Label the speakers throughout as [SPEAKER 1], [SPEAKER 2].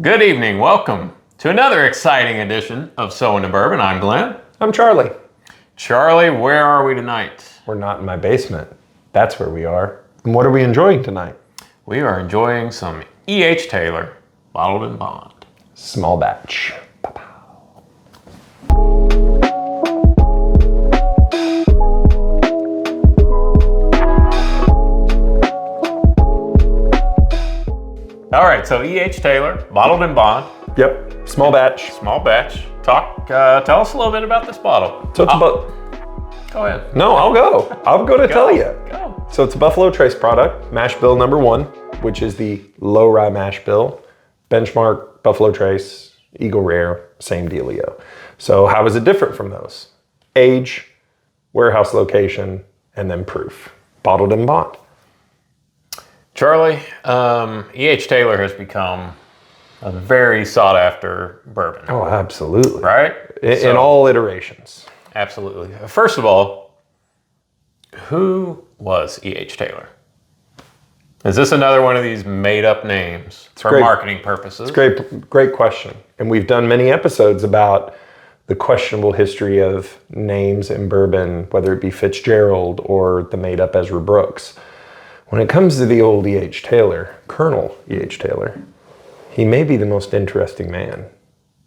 [SPEAKER 1] Good evening. Welcome to another exciting edition of So Into Bourbon. I'm Glenn.
[SPEAKER 2] I'm Charlie.
[SPEAKER 1] Charlie, where are we tonight?
[SPEAKER 2] We're not in my basement. That's where we are. And what are we enjoying tonight?
[SPEAKER 1] We are enjoying some ehtaylor bottled in bond.
[SPEAKER 2] Small batch.
[SPEAKER 1] All right, so ehtaylor bottled in bond.
[SPEAKER 2] Yep, small batch.
[SPEAKER 1] Small batch. Tell us a little bit about this bottle.
[SPEAKER 2] So it's about.
[SPEAKER 1] Go ahead.
[SPEAKER 2] No, I'll go. I'm going to tell you.
[SPEAKER 1] Go.
[SPEAKER 2] So it's a buffalotrace product, mash bill number 1, which is the low rye mash bill. Benchmark, buffalotrace, Eagle Rare, same dealio. So how is it different from those? Age, warehouse location, and then proof. Bottled in bond.
[SPEAKER 1] Charlie, ehtaylor has become a very sought after bourbon.
[SPEAKER 2] Oh, absolutely.
[SPEAKER 1] Right?
[SPEAKER 2] In all iterations.
[SPEAKER 1] Absolutely. First of all, who was ehtaylor? Is this another one of these made up names for marketing purposes?
[SPEAKER 2] Great question. And we've done many episodes about the questionable history of names in bourbon, whether it be Fitzgerald or the made up Ezra Brooks. When it comes to the old ehtaylor, Colonel ehtaylor, he may be the most interesting man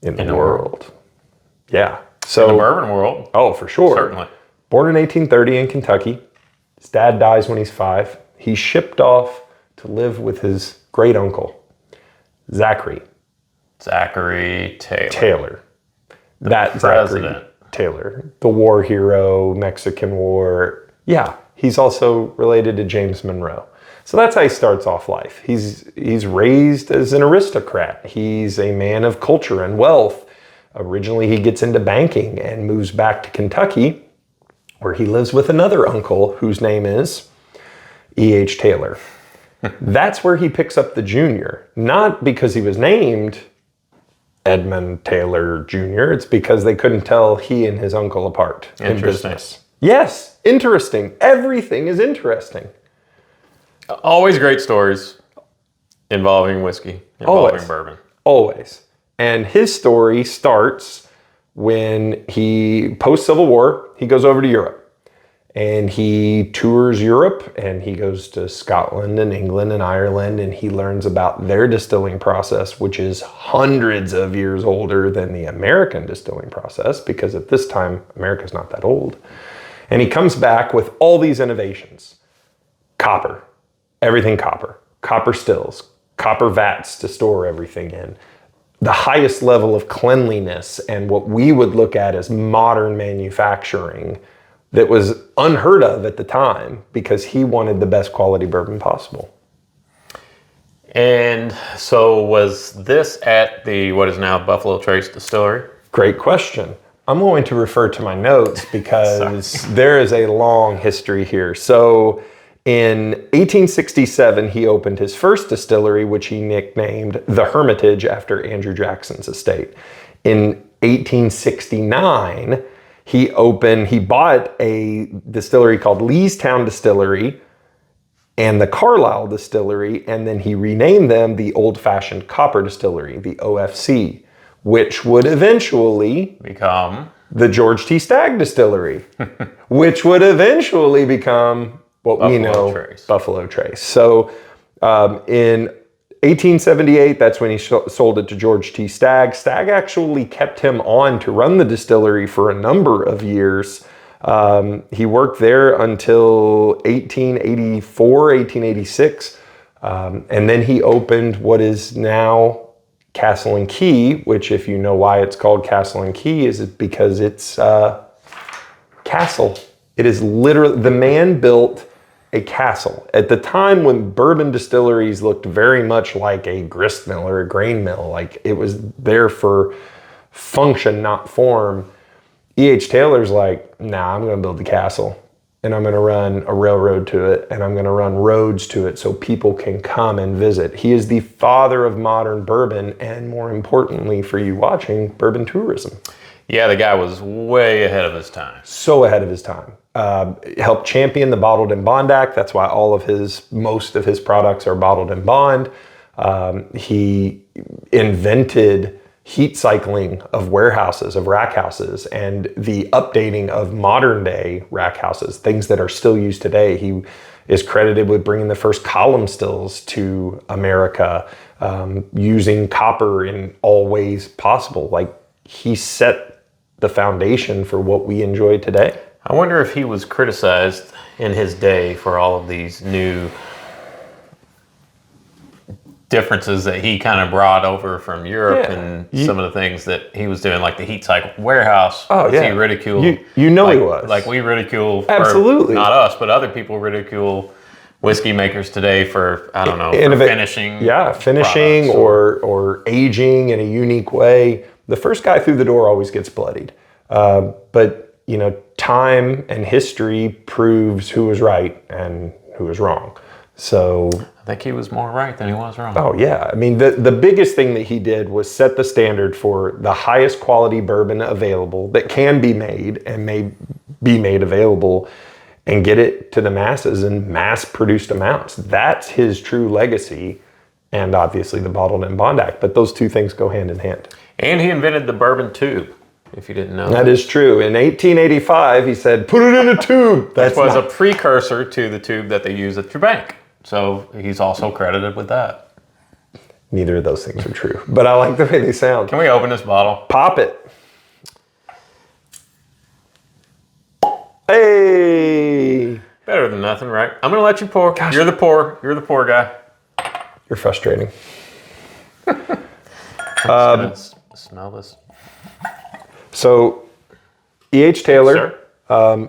[SPEAKER 2] in the world. Yeah. So,
[SPEAKER 1] in the bourbon world.
[SPEAKER 2] Oh, for sure.
[SPEAKER 1] Certainly.
[SPEAKER 2] Born in 1830 in Kentucky. His dad dies when he's 5. He's shipped off to live with his great uncle, Zachary Taylor.
[SPEAKER 1] That
[SPEAKER 2] Zachary Taylor, the war hero, Mexican War. Yeah, he's also related to James Monroe. So that's how he starts off life. He's raised as an aristocrat. He's a man of culture and wealth. Originally, he gets into banking and moves back to Kentucky, where he lives with another uncle whose name is ehtaylor. That's where he picks up the junior, not because he was named Edmund Taylor Jr. It's because they couldn't tell he and his uncle apart in business. Yes, interesting. Everything is interesting.
[SPEAKER 1] Always great stories involving whiskey, involving bourbon.
[SPEAKER 2] Always. And his story starts when he, post-Civil War, he goes over to Europe. And he tours Europe, and he goes to Scotland and England and Ireland, and he learns about their distilling process, which is hundreds of years older than the American distilling process, because at this time, America's not that old. And he comes back with all these innovations. Copper. Everything copper. Copper stills. Copper vats to store everything in. The highest level of cleanliness and what we would look at as modern manufacturing that was unheard of at the time because he wanted the best quality bourbon possible.
[SPEAKER 1] And so was this at the, what is now Buffalotrace Distillery?
[SPEAKER 2] Great question. I'm going to refer to my notes because there is a long history here. So in 1867, he opened his first distillery, which he nicknamed the Hermitage after Andrew Jackson's estate. In 1869, he bought a distillery called Leestown Distillery and the Carlisle Distillery, and then he renamed them the Old Fashioned Copper Distillery, the OFC, which would eventually
[SPEAKER 1] become
[SPEAKER 2] the George T. Stagg Distillery, which would eventually become what we know, Buffalotrace. So in 1878, that's when he sold it to George T. Stagg. Stagg actually kept him on to run the distillery for a number of years. He worked there until 1884, 1886. And then he opened what is now Castle and Key, which if you know why it's called Castle and Key, is because it's castle. It is literally, the man built a castle. At the time when bourbon distilleries looked very much like a grist mill or a grain mill, like it was there for function, not form, ehtaylor's like, nah, I'm gonna build the castle and I'm gonna run a railroad to it and I'm gonna run roads to it so people can come and visit. He is the father of modern bourbon and more importantly for you watching, bourbon tourism.
[SPEAKER 1] Yeah, the guy was way ahead of his time.
[SPEAKER 2] So ahead of his time. Helped champion the Bottled in Bond Act. That's why most of his products are bottled in bond. He invented heat cycling of warehouses, of rack houses, and the updating of modern day rack houses, things that are still used today. He is credited with bringing the first column stills to America, using copper in all ways possible. Like, he set the foundation for what we enjoy today.
[SPEAKER 1] I wonder if he was criticized in his day for all of these new differences that he kind of brought over from Europe, and some of the things that he was doing, like the heat cycle warehouse.
[SPEAKER 2] Oh, yeah.
[SPEAKER 1] He ridiculed.
[SPEAKER 2] You know, he was.
[SPEAKER 1] Like, we ridicule.
[SPEAKER 2] Absolutely.
[SPEAKER 1] Not us, but other people ridicule whiskey makers today for, I don't know, for finishing.
[SPEAKER 2] Yeah, finishing or aging in a unique way. The first guy through the door always gets bloodied. But, you know, time and history proves who was right and who was wrong. So
[SPEAKER 1] I think he was more right than he was wrong.
[SPEAKER 2] Oh, yeah. I mean, the biggest thing that he did was set the standard for the highest quality bourbon available that can be made and may be made available, and get it to the masses in mass-produced amounts. That's his true legacy, and obviously the Bottled in Bond Act. But those two things go hand in hand.
[SPEAKER 1] And he invented the bourbon tube, if you didn't know.
[SPEAKER 2] That is true. In 1885, he said, "Put it in a tube."
[SPEAKER 1] That was a precursor to the tube that they use at your bank. So he's also credited with that.
[SPEAKER 2] Neither of those things are true, but I like the way they sound.
[SPEAKER 1] Can we open this bottle?
[SPEAKER 2] Pop it. Hey!
[SPEAKER 1] Better than nothing, right? I'm gonna let you pour.
[SPEAKER 2] Gosh.
[SPEAKER 1] You're the pour guy.
[SPEAKER 2] You're frustrating.
[SPEAKER 1] Smell this.
[SPEAKER 2] So, ehtaylor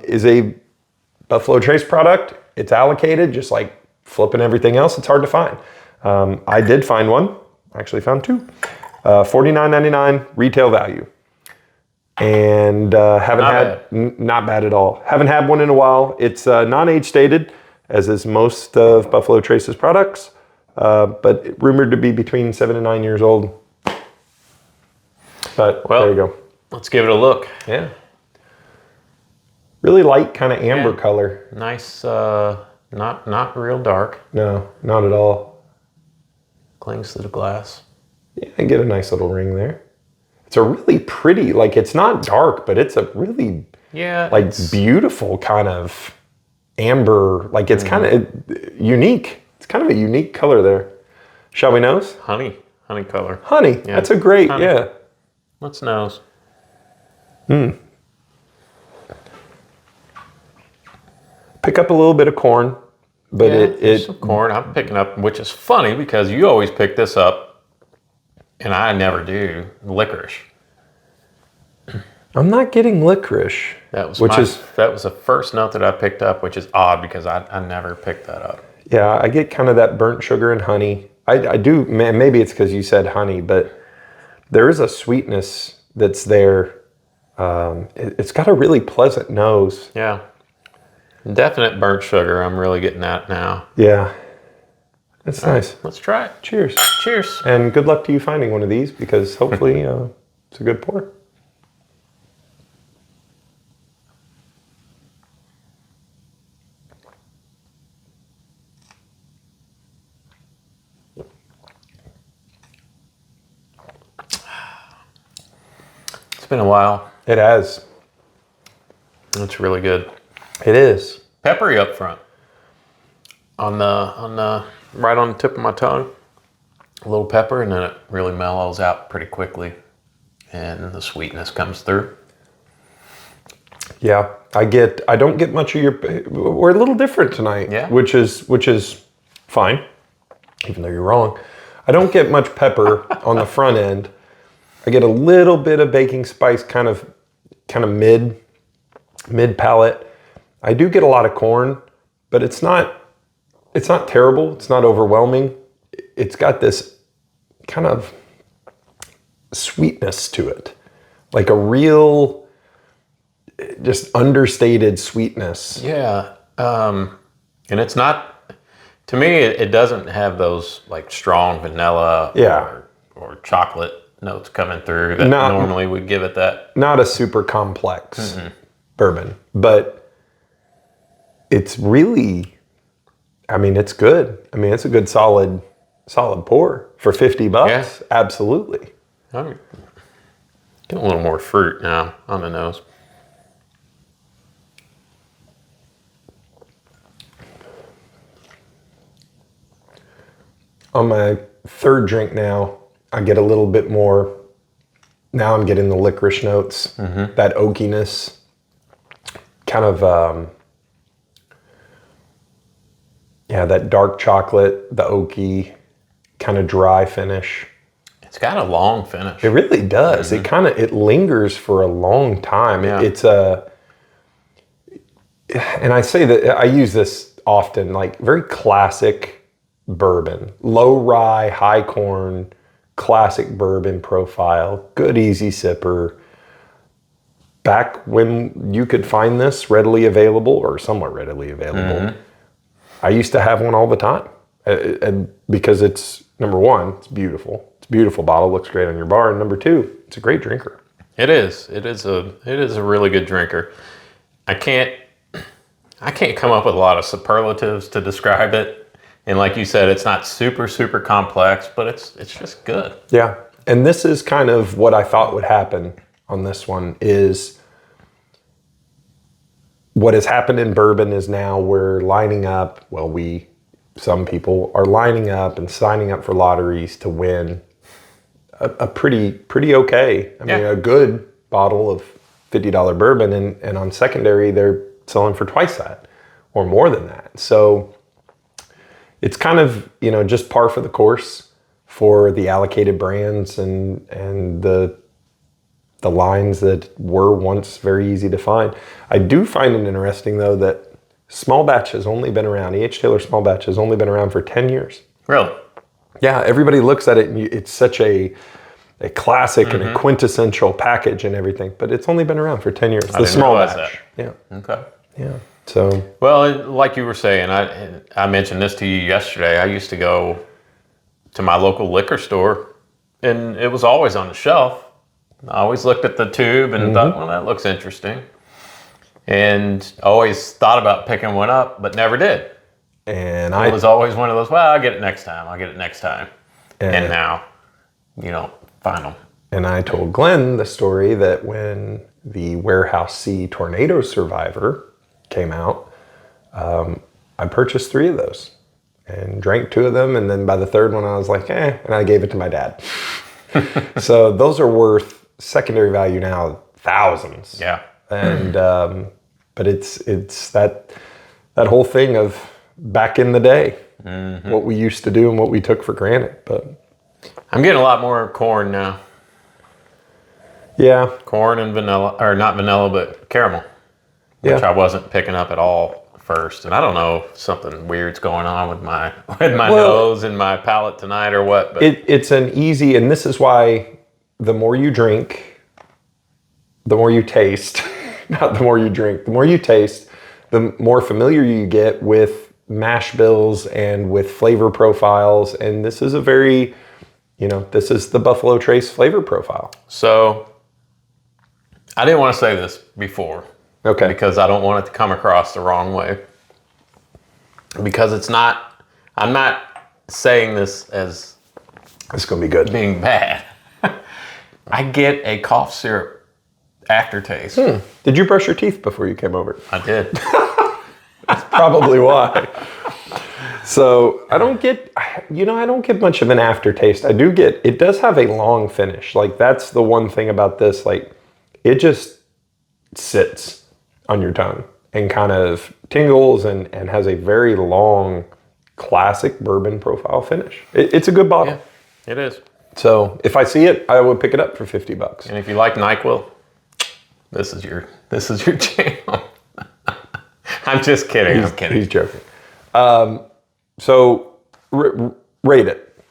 [SPEAKER 2] is a Buffalo Trace product. It's allocated, just like flipping everything else. It's hard to find. I did find one. I actually found two. $49.99 retail value. And not bad at all. Haven't had one in a while. It's non-age stated, as is most of Buffalo Trace's products, but rumored to be between 7 and 9 years old. But there you go.
[SPEAKER 1] Let's give it a look.
[SPEAKER 2] Yeah. Really light kind of amber color.
[SPEAKER 1] Nice, not real dark.
[SPEAKER 2] No, not at all.
[SPEAKER 1] Clings to the glass.
[SPEAKER 2] Yeah, I get a nice little ring there. It's a really pretty, like, it's not dark, but it's a really beautiful kind of amber, like it's kind of unique. It's kind of a unique color there. Shall we nose?
[SPEAKER 1] Honey color.
[SPEAKER 2] Honey, yeah. That's a great, yeah.
[SPEAKER 1] Let's nose.
[SPEAKER 2] Pick up a little bit of corn, but
[SPEAKER 1] some corn I'm picking up, which is funny because you always pick this up, and I never do. Licorice.
[SPEAKER 2] I'm not getting licorice.
[SPEAKER 1] That was the first note that I picked up, which is odd because I never picked that up.
[SPEAKER 2] Yeah, I get kind of that burnt sugar and honey. I do. Maybe it's because you said honey, but there is a sweetness that's there. It's got a really pleasant nose.
[SPEAKER 1] Yeah. Definite burnt sugar. I'm really getting that now.
[SPEAKER 2] Yeah. That's nice.
[SPEAKER 1] Let's try it.
[SPEAKER 2] Cheers.
[SPEAKER 1] Cheers.
[SPEAKER 2] And good luck to you finding one of these, because hopefully it's a good pour.
[SPEAKER 1] It's been a while.
[SPEAKER 2] It has.
[SPEAKER 1] It's really good.
[SPEAKER 2] It is.
[SPEAKER 1] Peppery up front. On the right on the tip of my tongue. A little pepper, and then it really mellows out pretty quickly, and the sweetness comes through.
[SPEAKER 2] Yeah, I don't get much of your. We're a little different tonight.
[SPEAKER 1] Yeah.
[SPEAKER 2] Which is fine, even though you're wrong. I don't get much pepper on the front end. I get a little bit of baking spice, kind of mid palate. I do get a lot of corn, but it's not terrible. It's not overwhelming. It's got this kind of sweetness to it, like a real, just understated sweetness.
[SPEAKER 1] Yeah, and it's not, to me, it doesn't have those like strong vanilla or chocolate notes coming through that normally would give it that.
[SPEAKER 2] Not a super complex bourbon, but it's really, I mean, it's good. I mean, it's a good solid solid pour for $50. Yeah. Absolutely.
[SPEAKER 1] I'm getting a little more fruit now on the nose.
[SPEAKER 2] On my third drink now, I get a little bit more. Now I'm getting the licorice notes, that oakiness, kind of, that dark chocolate, the oaky, kind of dry finish.
[SPEAKER 1] It's got a long finish.
[SPEAKER 2] It really does. It lingers for a long time.
[SPEAKER 1] Yeah.
[SPEAKER 2] And I say that, I use this often, like very classic bourbon, low rye, high corn, classic bourbon profile, good easy sipper. Back when you could find this readily available or somewhat readily available, I used to have one all the time. And because it's, number one, it's beautiful. It's a beautiful bottle, looks great on your bar. And number two, it's a great drinker.
[SPEAKER 1] It is. It is a really good drinker. I can't come up with a lot of superlatives to describe it. And like you said, it's not super, super complex, but it's just good.
[SPEAKER 2] Yeah. And this is kind of what I thought would happen on this one is what has happened in bourbon is now we're lining up, some people are lining up and signing up for lotteries to win a pretty okay. I mean, a good bottle of $50 bourbon and on secondary, they're selling for twice that or more than that. So it's kind of, just par for the course for the allocated brands and the lines that were once very easy to find. I do find it interesting, though, that small batch has only been around, ehtaylor small batch has only been around for 10 years.
[SPEAKER 1] Really?
[SPEAKER 2] Yeah, everybody looks at it and it's such a classic and a quintessential package and everything, but it's only been around for 10 years.
[SPEAKER 1] The small batch.
[SPEAKER 2] Yeah.
[SPEAKER 1] Okay.
[SPEAKER 2] Yeah. So,
[SPEAKER 1] well, like you were saying, I mentioned this to you yesterday. I used to go to my local liquor store, and it was always on the shelf. I always looked at the tube and thought, well, that looks interesting. And always thought about picking one up, but never did.
[SPEAKER 2] And
[SPEAKER 1] I was always one of those, I'll get it next time. And now, you don't find them.
[SPEAKER 2] And I told Glenn the story that when the Warehouse C tornado survivor came out, I purchased 3 of those and drank 2 of them. And then by the third one, I was like, and I gave it to my dad. So those are worth secondary value now, thousands.
[SPEAKER 1] Yeah.
[SPEAKER 2] And, but it's that whole thing of back in the day, what we used to do and what we took for granted. But
[SPEAKER 1] I'm getting a lot more corn now.
[SPEAKER 2] Yeah.
[SPEAKER 1] Corn and vanilla, or not vanilla, but caramel. Which I wasn't picking up at all first. And I don't know if something weird's going on with my nose and my palate tonight or what. But
[SPEAKER 2] it's an easy, and this is why the more you drink, the more you taste, not the more you drink, the more you taste, the more familiar you get with mash bills and with flavor profiles. And this is a very, this is the buffalotrace flavor profile.
[SPEAKER 1] So I didn't want to say this before.
[SPEAKER 2] Okay.
[SPEAKER 1] Because I don't want it to come across the wrong way. Because I'm not saying this as
[SPEAKER 2] it's going to be good.
[SPEAKER 1] Being bad. I get a cough syrup aftertaste.
[SPEAKER 2] Did you brush your teeth before you came over?
[SPEAKER 1] I did.
[SPEAKER 2] That's probably why. So I don't get much of an aftertaste. It does have a long finish. Like that's the one thing about this, like it just sits on your tongue and kind of tingles and has a very long classic bourbon profile finish. It's a good bottle.
[SPEAKER 1] Yeah, it is.
[SPEAKER 2] So if I see it, I would pick it up for $50.
[SPEAKER 1] And if you like NyQuil, this is your channel. I'm just kidding. I'm kidding.
[SPEAKER 2] He's joking. So rate it.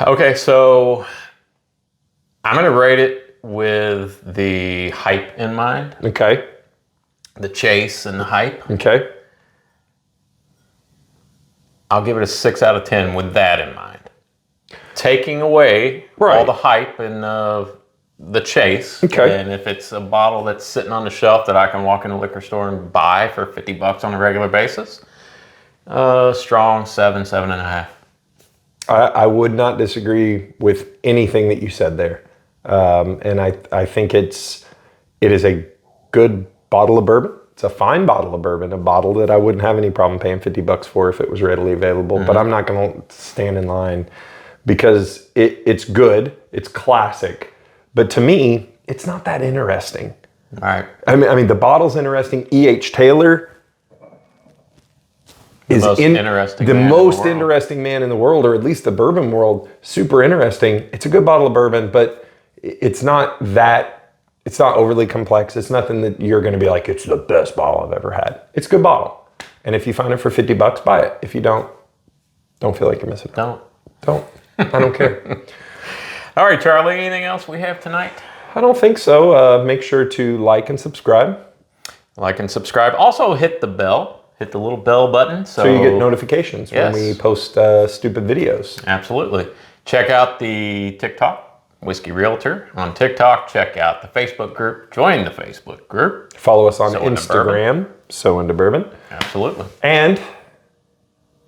[SPEAKER 1] Okay, so I'm going to rate it with the hype in mind.
[SPEAKER 2] Okay.
[SPEAKER 1] The chase and the hype.
[SPEAKER 2] Okay.
[SPEAKER 1] I'll give it a 6 out of 10 with that in mind. Taking away all the hype and the chase.
[SPEAKER 2] Okay.
[SPEAKER 1] And if it's a bottle that's sitting on the shelf that I can walk in a liquor store and buy for $50 on a regular basis, Strong 7, 7.5.
[SPEAKER 2] I would not disagree with anything that you said there. And I think it is a good bottle of bourbon. It's a fine bottle of bourbon, a bottle that I wouldn't have any problem paying $50 for if it was readily available. But I'm not going to stand in line because it's good. It's classic. But to me, it's not that interesting.
[SPEAKER 1] All right.
[SPEAKER 2] I mean, the bottle's interesting. Ehtaylor is the most interesting man in the world, or at least the bourbon world. Super interesting. It's a good bottle of bourbon, but it's not overly complex. It's nothing that you're going to be like, it's the best bottle I've ever had. It's a good bottle. And if you find it for $50, buy it. If you don't feel like you're missing out. Don't. I don't care.
[SPEAKER 1] All right, Charlie, anything else we have tonight?
[SPEAKER 2] I don't think so. Make sure to like and subscribe.
[SPEAKER 1] Like and subscribe. Also hit the bell. Hit the little bell button. So
[SPEAKER 2] you get notifications when we post stupid videos.
[SPEAKER 1] Absolutely. Check out the TikTok, Whiskey Realtor on TikTok. Check out the Facebook group. Join the Facebook group.
[SPEAKER 2] Follow us on Instagram, So Into Bourbon.
[SPEAKER 1] Absolutely.
[SPEAKER 2] And,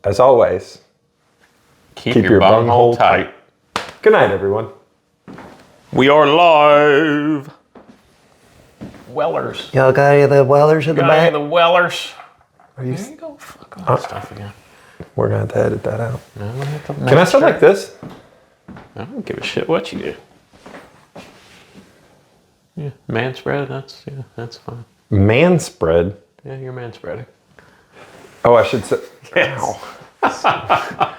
[SPEAKER 2] as always,
[SPEAKER 1] keep your bunghole tight.
[SPEAKER 2] Good night, everyone.
[SPEAKER 1] We are live. Wellers.
[SPEAKER 2] Y'all got any of the Wellers in the back?
[SPEAKER 1] The Wellers.
[SPEAKER 2] There you
[SPEAKER 1] go. Fuck all that stuff again.
[SPEAKER 2] We're going to have to edit that out.
[SPEAKER 1] No,
[SPEAKER 2] can I sound like this?
[SPEAKER 1] I don't give a shit what you do. Yeah, man spread. That's fine.
[SPEAKER 2] Man spread?
[SPEAKER 1] Yeah, you're man spreading.
[SPEAKER 2] Oh, I should say.
[SPEAKER 1] Yes.
[SPEAKER 2] Ow.